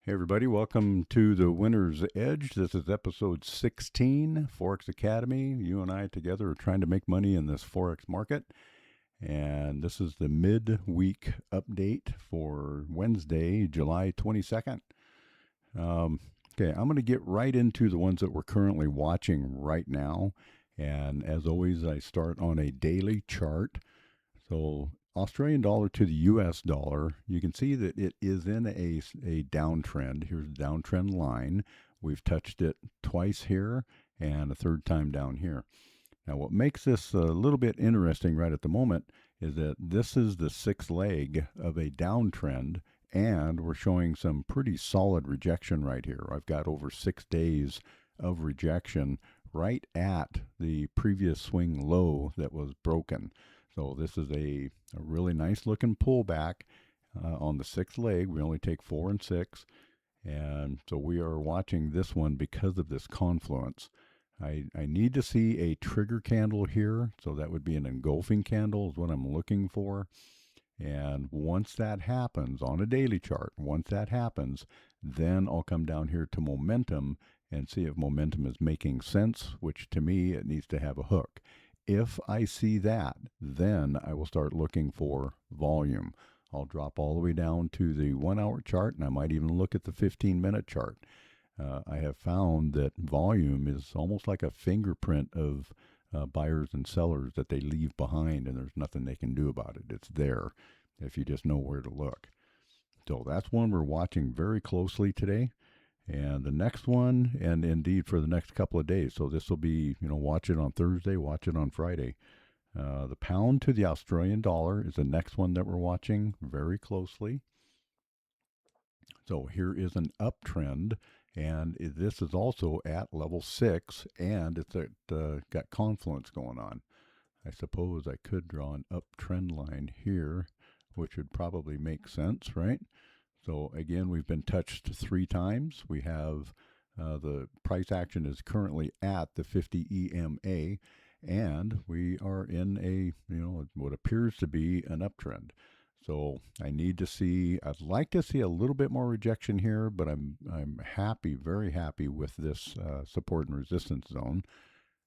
Hey everybody, welcome to the Winner's Edge. This is episode 16, Forex Academy. You and I together are trying to make money in this Forex market. And this is the mid-week update for Wednesday, July 22nd. Okay, I'm going to get right into the ones that we're currently watching right now. And as always, I start on a daily chart. So Australian dollar to the US dollar, you can see that it is in a downtrend. Here's the downtrend line. We've touched it twice here and a third time down here. Now, what makes this a little bit interesting right at the moment is that this is the sixth leg of a downtrend, and we're showing some pretty solid rejection right here. I've got over 6 days of rejection right at the previous swing low that was broken. So this is a really nice looking pullback on the sixth leg. We only take 4 and 6. And so we are watching this one because of this confluence. I need to see a trigger candle here. So that would be an engulfing candle is what I'm looking for. And once that happens on a daily chart, once that happens, then I'll come down here to momentum and see if momentum is making sense, which to me, it needs to have a hook. If I see that, then I will start looking for volume. I'll drop all the way down to the 1 hour chart, and I might even look at the 15-minute chart. I have found that volume is almost like a fingerprint of buyers and sellers that they leave behind, and there's nothing they can do about it. It's there if you just know where to look. So that's one we're watching very closely today. And the next one, and indeed for the next couple of days. So this will be, watch it on Thursday, watch it on Friday. The pound to the Australian dollar is the next one that we're watching very closely. So here is an uptrend, and this is also at level 6, and it's got confluence going on. I suppose I could draw an uptrend line here, which would probably make sense, right? So again, we've been touched 3 times. We have the price action is currently at the 50 EMA, and we are in a, what appears to be an uptrend. So I'd like to see a little bit more rejection here, but I'm happy, very happy with this support and resistance zone.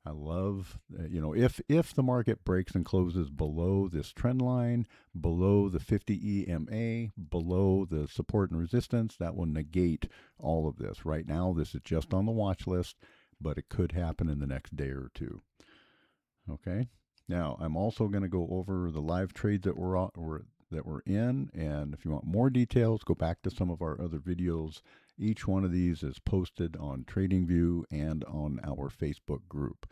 I love, if the market breaks and closes below this trend line, below the 50 EMA, below the support and resistance, that will negate all of this. Right now, this is just on the watch list, but it could happen in the next day or two. Okay. Now, I'm also going to go over the live trades that we're in, and if you want more details, go back to some of our other videos. Each one of these is posted on TradingView and on our Facebook group.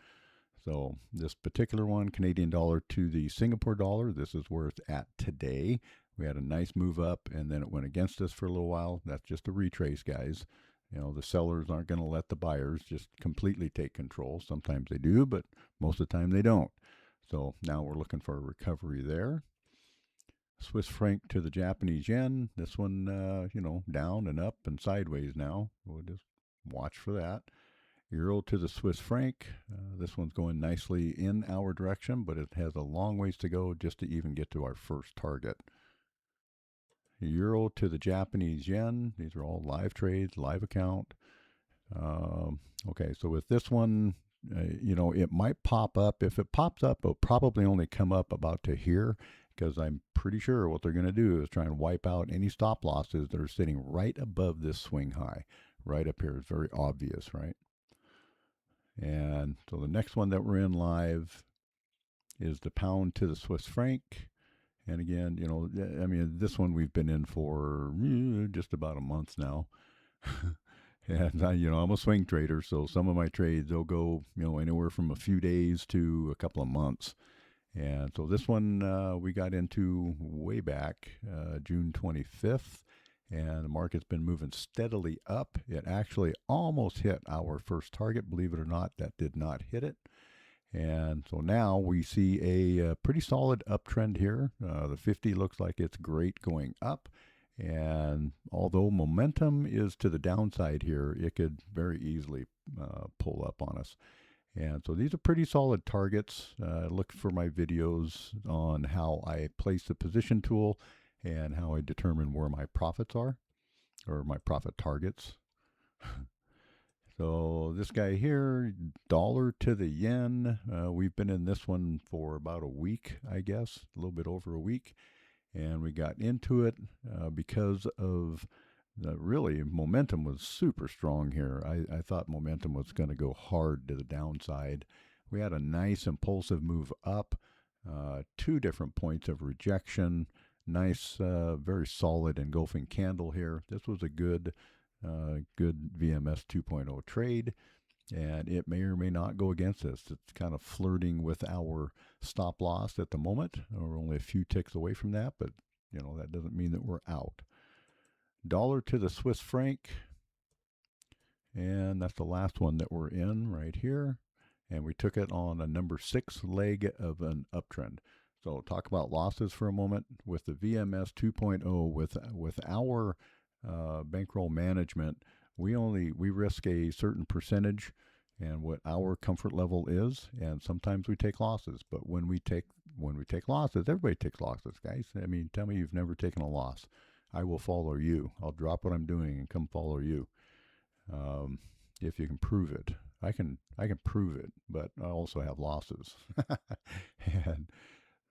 So this particular one, Canadian dollar to the Singapore dollar, this is where it's at today. We had a nice move up, and then it went against us for a little while. That's just a retrace, guys. The sellers aren't going to let the buyers just completely take control. Sometimes they do, but most of the time they don't. So now we're looking for a recovery there. Swiss franc to the Japanese yen. This one, down and up and sideways now. We'll just watch for that. Euro to the Swiss franc. This one's going nicely in our direction, but it has a long ways to go just to even get to our first target. Euro to the Japanese yen. These are all live trades, live account. Okay, so with this one, it might pop up. If it pops up, it'll probably only come up about to here, because I'm pretty sure what they're going to do is try and wipe out any stop losses that are sitting right above this swing high. Right up here is very obvious, right? And so the next one that we're in live is the pound to the Swiss franc. And again, this one we've been in for just about a month now. And I'm a swing trader, so some of my trades, they'll go, anywhere from a few days to a couple of months. And so this one we got into way back, June 25th, and the market's been moving steadily up. It actually almost hit our first target. Believe it or not, that did not hit it. And so now we see a pretty solid uptrend here. The 50 looks like it's great going up. And although momentum is to the downside here, it could very easily pull up on us. And so these are pretty solid targets. Look for my videos on how I place the position tool and how I determine where my profits are. or my profit targets. So this guy here, dollar to the yen. We've been in this one for about a week, I guess, a little bit over a week. And we got into it because of really momentum was super strong here. I thought momentum was going to go hard to the downside. We had a nice impulsive move up, 2 different points of rejection. Nice, very solid engulfing candle here. This was a good VMS 2.0 trade, and it may or may not go against us. It's kind of flirting with our stop loss at the moment. We're only a few ticks away from that, but that doesn't mean that we're out. Dollar to the Swiss franc, and that's the last one that we're in right here. And we took it on a number 6 leg of an uptrend. So talk about losses for a moment. With the VMS 2.0, with our bankroll management, we risk a certain percentage and what our comfort level is, and sometimes we take losses. But when we take losses, everybody takes losses, guys. I mean, tell me you've never taken a loss. I will follow you. I'll drop what I'm doing and come follow you. If you can prove it. I can prove it, but I also have losses. And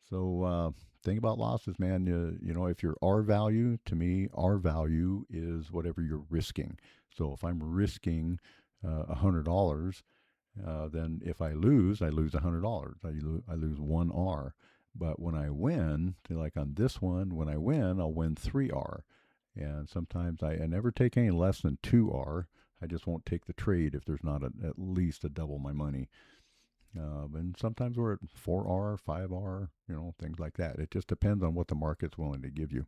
so think about losses, man. If you're R value, to me, R value is whatever you're risking. So if I'm risking $100, then if I lose $100. I lose 1 R. But when I win, like on this one, when I win, I'll win 3 R. And sometimes I never take any less than 2 R. I just won't take the trade if there's not at least a double my money. And sometimes we're at 4R, 5R, things like that. It just depends on what the market's willing to give you.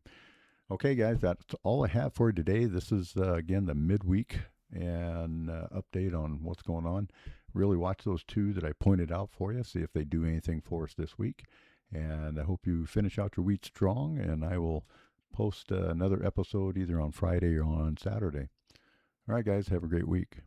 Okay, guys, that's all I have for you today. This is, again, the midweek and update on what's going on. Really watch those 2 that I pointed out for you. See if they do anything for us this week. And I hope you finish out your week strong. And I will post another episode either on Friday or on Saturday. All right, guys, have a great week.